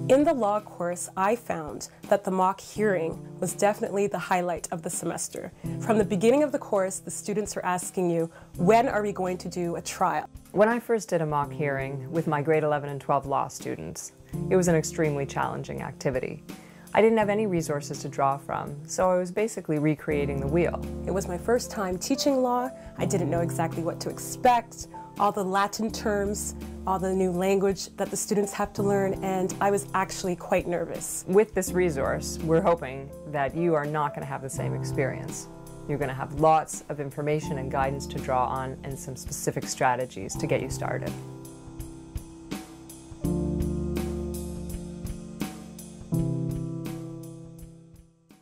In the law course, I found that the mock hearing was definitely the highlight of the semester. From the beginning of the course, the students are asking you, when are we going to do a trial? When I first did a mock hearing with my grade 11 and 12 law students, it was an extremely challenging activity. I didn't have any resources to draw from, so I was basically recreating the wheel. It was my first time teaching law. I didn't know exactly what to expect, all the Latin terms, all the new language that the students have to learn, and I was actually quite nervous. With this resource, we're hoping that you are not going to have the same experience. You're going to have lots of information and guidance to draw on and some specific strategies to get you started.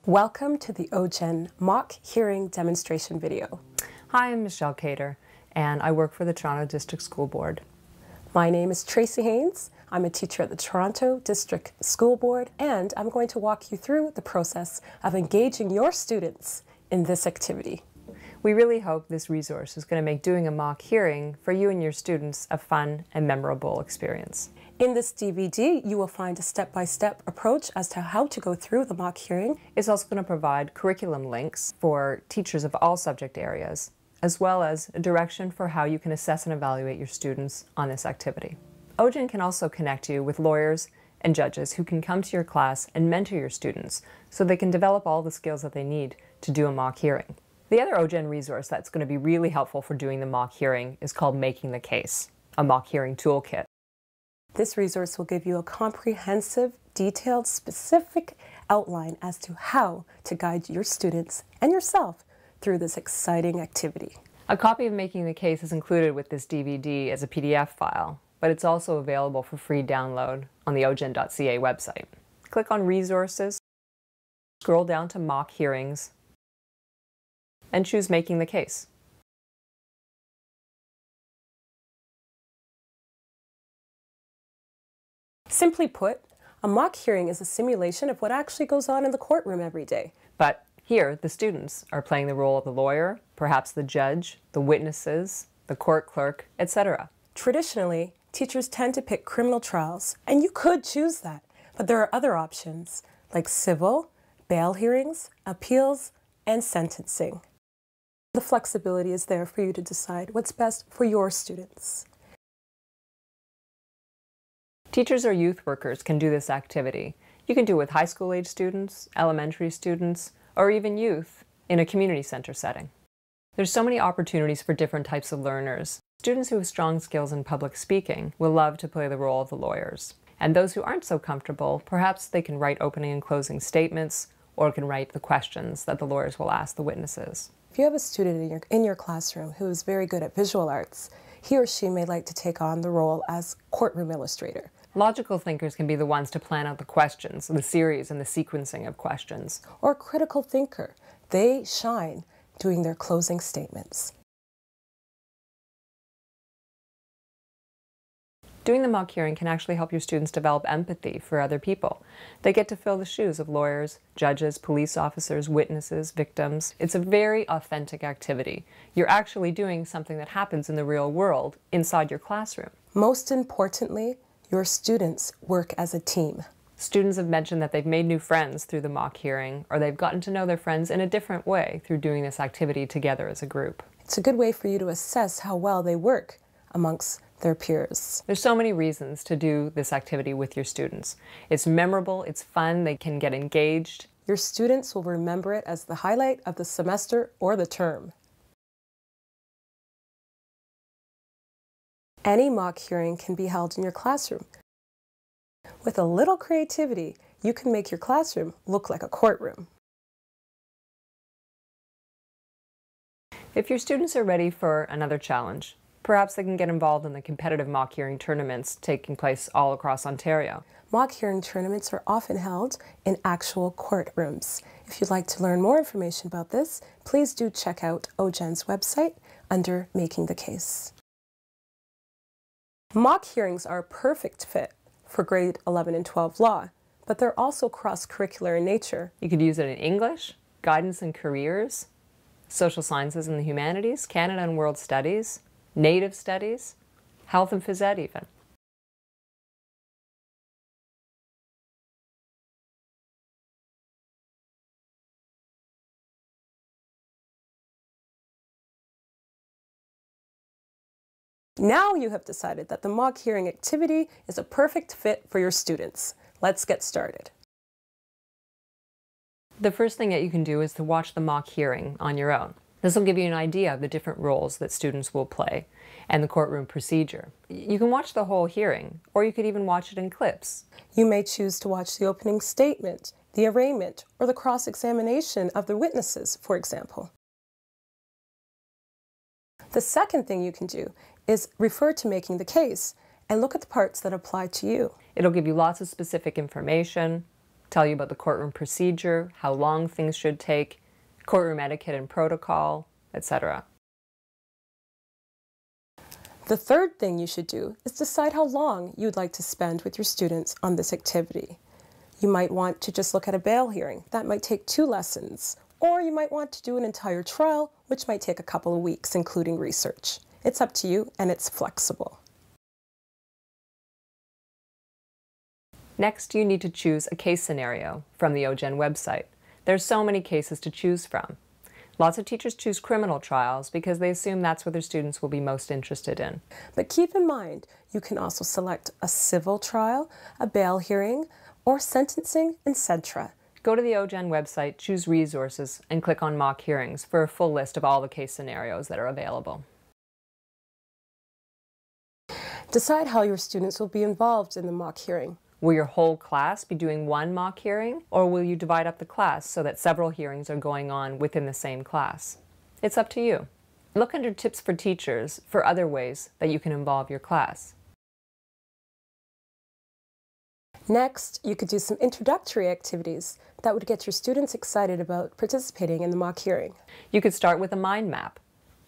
Welcome to the OJEN mock hearing demonstration video. Hi, I'm Michelle Cater, and I work for the Toronto District School Board. My name is Tracy Haynes. I'm a teacher at the Toronto District School Board, and I'm going to walk you through the process of engaging your students in this activity. We really hope this resource is going to make doing a mock hearing for you and your students a fun and memorable experience. In this DVD, you will find a step-by-step approach as to how to go through the mock hearing. It's also going to provide curriculum links for teachers of all subject areas, as well as a direction for how you can assess and evaluate your students on this activity. OJEN can also connect you with lawyers and judges who can come to your class and mentor your students so they can develop all the skills that they need to do a mock hearing. The other OJEN resource that's going to be really helpful for doing the mock hearing is called Making the Case, a mock hearing toolkit. This resource will give you a comprehensive, detailed, specific outline as to how to guide your students and yourself through this exciting activity. A copy of Making the Case is included with this DVD as a PDF file, but it's also available for free download on the ojen.ca website. Click on Resources, scroll down to Mock Hearings, and choose Making the Case. Simply put, a mock hearing is a simulation of what actually goes on in the courtroom every day. But here, the students are playing the role of the lawyer, perhaps the judge, the witnesses, the court clerk, etc. Traditionally, teachers tend to pick criminal trials, and you could choose that. But there are other options, like civil, bail hearings, appeals, and sentencing. The flexibility is there for you to decide what's best for your students. Teachers or youth workers can do this activity. You can do it with high school age students, elementary students, or even youth in a community center setting. There's so many opportunities for different types of learners. Students who have strong skills in public speaking will love to play the role of the lawyers. And those who aren't so comfortable, perhaps they can write opening and closing statements or can write the questions that the lawyers will ask the witnesses. If you have a student in your classroom who is very good at visual arts, he or she may like to take on the role as courtroom illustrator. Logical thinkers can be the ones to plan out the questions, the series and the sequencing of questions. Or critical thinker. They shine doing their closing statements. Doing the mock hearing can actually help your students develop empathy for other people. They get to fill the shoes of lawyers, judges, police officers, witnesses, victims. It's a very authentic activity. You're actually doing something that happens in the real world inside your classroom. Most importantly, your students work as a team. Students have mentioned that they've made new friends through the mock hearing, or they've gotten to know their friends in a different way through doing this activity together as a group. It's a good way for you to assess how well they work amongst their peers. There's so many reasons to do this activity with your students. It's memorable, it's fun, they can get engaged. Your students will remember it as the highlight of the semester or the term. Any mock hearing can be held in your classroom. With a little creativity, you can make your classroom look like a courtroom. If your students are ready for another challenge, perhaps they can get involved in the competitive mock hearing tournaments taking place all across Ontario. Mock hearing tournaments are often held in actual courtrooms. If you'd like to learn more information about this, please do check out OJEN's website under Making the Case. Mock hearings are a perfect fit for grade 11 and 12 law, but they're also cross-curricular in nature. You could use it in English, guidance and careers, social sciences and the humanities, Canada and world studies, Native studies, health and phys ed even. Now you have decided that the mock hearing activity is a perfect fit for your students. Let's get started. The first thing that you can do is to watch the mock hearing on your own. This will give you an idea of the different roles that students will play and the courtroom procedure. You can watch the whole hearing, or you could even watch it in clips. You may choose to watch the opening statement, the arraignment, or the cross-examination of the witnesses, for example. The second thing you can do is refer to making the case and look at the parts that apply to you. It'll give you lots of specific information, tell you about the courtroom procedure, how long things should take, courtroom etiquette and protocol, etc. The third thing you should do is decide how long you'd like to spend with your students on this activity. You might want to just look at a bail hearing. That might take 2 lessons. Or you might want to do an entire trial, which might take a couple of weeks, including research. It's up to you, and it's flexible. Next, you need to choose a case scenario from the OJEN website. There's so many cases to choose from. Lots of teachers choose criminal trials because they assume that's what their students will be most interested in. But keep in mind, you can also select a civil trial, a bail hearing, or sentencing, etc. Go to the OJEN website, choose resources, and click on mock hearings for a full list of all the case scenarios that are available. Decide how your students will be involved in the mock hearing. Will your whole class be doing one mock hearing, or will you divide up the class so that several hearings are going on within the same class? It's up to you. Look under Tips for Teachers for other ways that you can involve your class. Next, you could do some introductory activities that would get your students excited about participating in the mock hearing. You could start with a mind map.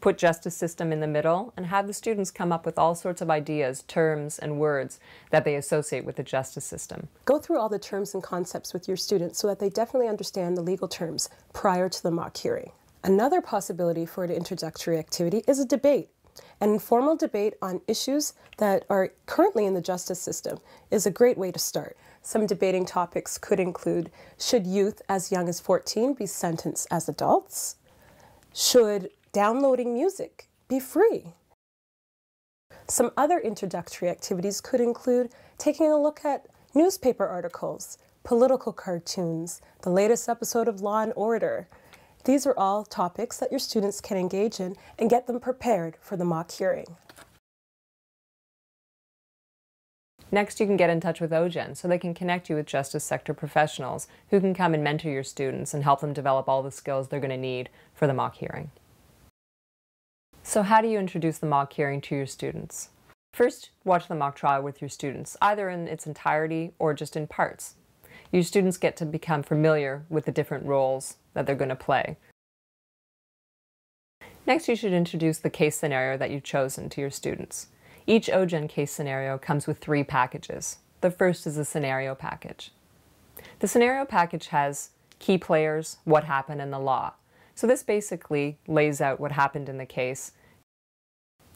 Put justice system in the middle and have the students come up with all sorts of ideas, terms, and words that they associate with the justice system. Go through all the terms and concepts with your students so that they definitely understand the legal terms prior to the mock hearing. Another possibility for an introductory activity is a debate. An informal debate on issues that are currently in the justice system is a great way to start. Some debating topics could include, should youth as young as 14 be sentenced as adults? Should downloading music be free? Some other introductory activities could include taking a look at newspaper articles, political cartoons, the latest episode of Law and Order. These are all topics that your students can engage in and get them prepared for the mock hearing. Next, you can get in touch with OJEN so they can connect you with justice sector professionals who can come and mentor your students and help them develop all the skills they're going to need for the mock hearing. So how do you introduce the mock hearing to your students? First, watch the mock trial with your students, either in its entirety or just in parts. Your students get to become familiar with the different roles that they're going to play. Next, you should introduce the case scenario that you've chosen to your students. Each OJEN case scenario comes with 3 packages. The first is a scenario package. The scenario package has key players, what happened, and the law. So this basically lays out what happened in the case.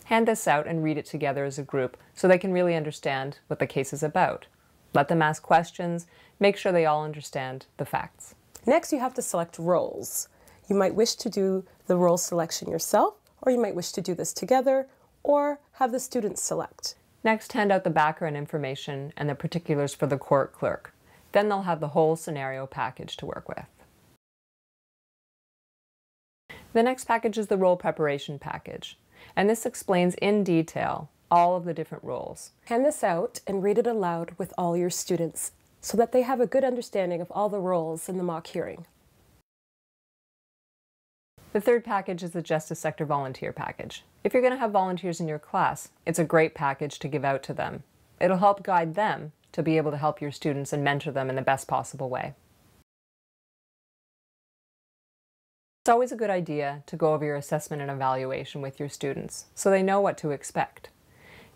Hand this out and read it together as a group so they can really understand what the case is about. Let them ask questions, make sure they all understand the facts. Next, you have to select roles. You might wish to do the role selection yourself, or you might wish to do this together, or have the students select. Next, hand out the background information and the particulars for the court clerk. Then they'll have the whole scenario package to work with. The next package is the role preparation package, and this explains in detail all of the different roles. Hand this out and read it aloud with all your students so that they have a good understanding of all the roles in the mock hearing. The third package is the Justice Sector Volunteer Package. If you're going to have volunteers in your class, it's a great package to give out to them. It'll help guide them to be able to help your students and mentor them in the best possible way. It's always a good idea to go over your assessment and evaluation with your students so they know what to expect.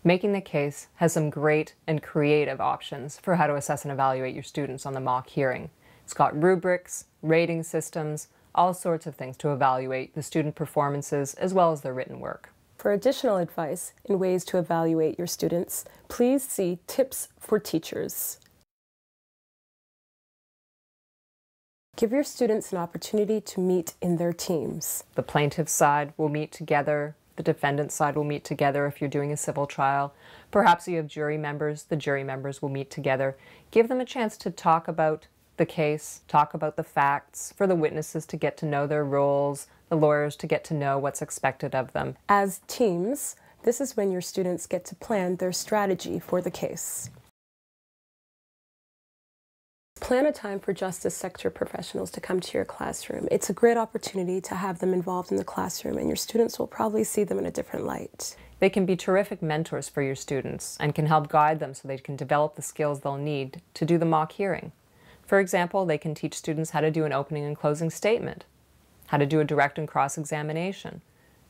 Making the Case has some great and creative options for how to assess and evaluate your students on the mock hearing. It's got rubrics, rating systems, all sorts of things to evaluate the student performances as well as their written work. For additional advice in ways to evaluate your students, please see Tips for Teachers. Give your students an opportunity to meet in their teams. The plaintiff's side will meet together The defendant's side will meet together if you're doing a civil trial. Perhaps you have jury members. The jury members will meet together. Give them a chance to talk about the case, talk about the facts, for the witnesses to get to know their roles, the lawyers to get to know what's expected of them. As teams, this is when your students get to plan their strategy for the case. Plan a time for justice sector professionals to come to your classroom. It's a great opportunity to have them involved in the classroom, and your students will probably see them in a different light. They can be terrific mentors for your students and can help guide them so they can develop the skills they'll need to do the mock hearing. For example, they can teach students how to do an opening and closing statement, how to do a direct and cross-examination,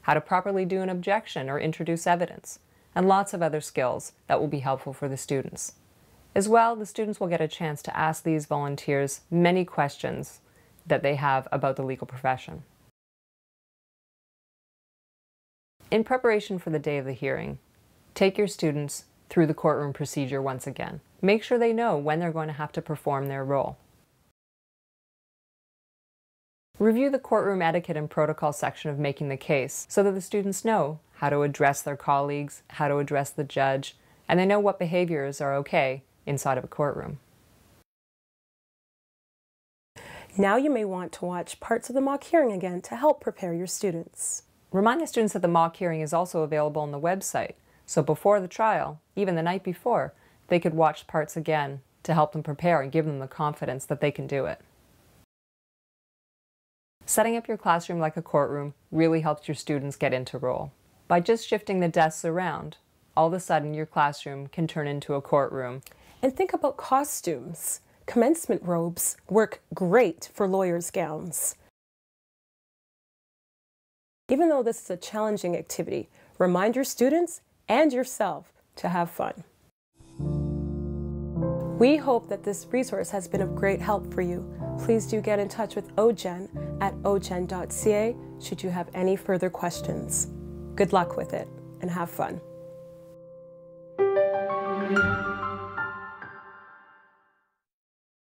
how to properly do an objection or introduce evidence, and lots of other skills that will be helpful for the students. As well, the students will get a chance to ask these volunteers many questions that they have about the legal profession. In preparation for the day of the hearing, take your students through the courtroom procedure once again. Make sure they know when they're going to have to perform their role. Review the courtroom etiquette and protocol section of Making the Case so that the students know how to address their colleagues, how to address the judge, and they know what behaviors are okay inside of a courtroom. Now you may want to watch parts of the mock hearing again to help prepare your students. Remind the students that the mock hearing is also available on the website, so before the trial, even the night before, they could watch parts again to help them prepare and give them the confidence that they can do it. Setting up your classroom like a courtroom really helps your students get into role. By just shifting the desks around, all of a sudden your classroom can turn into a courtroom. And think about costumes. Commencement robes work great for lawyers' gowns. Even though this is a challenging activity, remind your students and yourself to have fun. We hope that this resource has been of great help for you. Please do get in touch with OJEN at ojen.ca should you have any further questions. Good luck with it and have fun.